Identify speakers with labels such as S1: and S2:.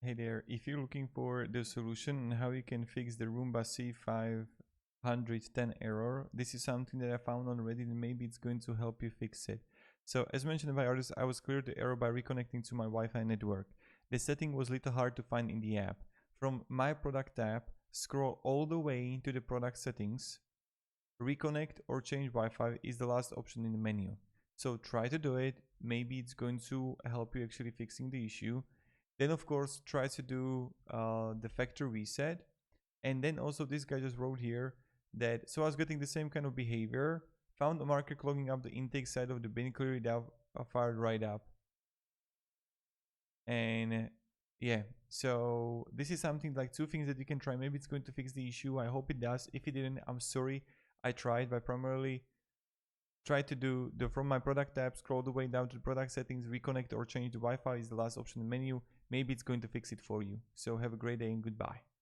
S1: Hey there, if you're looking for the solution and how you can fix the Roomba C510 error, this is something that I found on Reddit and maybe it's going to help you fix it. So as mentioned by others, I was cleared the error by reconnecting to my Wi-Fi network. The setting was a little hard to find in the app. From My Product tab, scroll all the way to the product settings. Reconnect or change Wi-Fi is the last option in the menu. So try to do it, maybe it's going to help you actually fixing the issue. Then of course try to do the factory reset, and then also this guy just wrote here that so I was getting the same kind of behavior, found a marker clogging up the intake side of the bin, cleared it out, fired right up. And yeah, so this is something like 2 things that you can try. Maybe it's going to fix the issue. I hope it does. If it didn't, I'm sorry. I tried, but primarily try to do the from my product tab, scroll the way down to the product settings, reconnect or change the Wi-Fi is the last option in the menu. Maybe it's going to fix it for you. So have a great day and goodbye.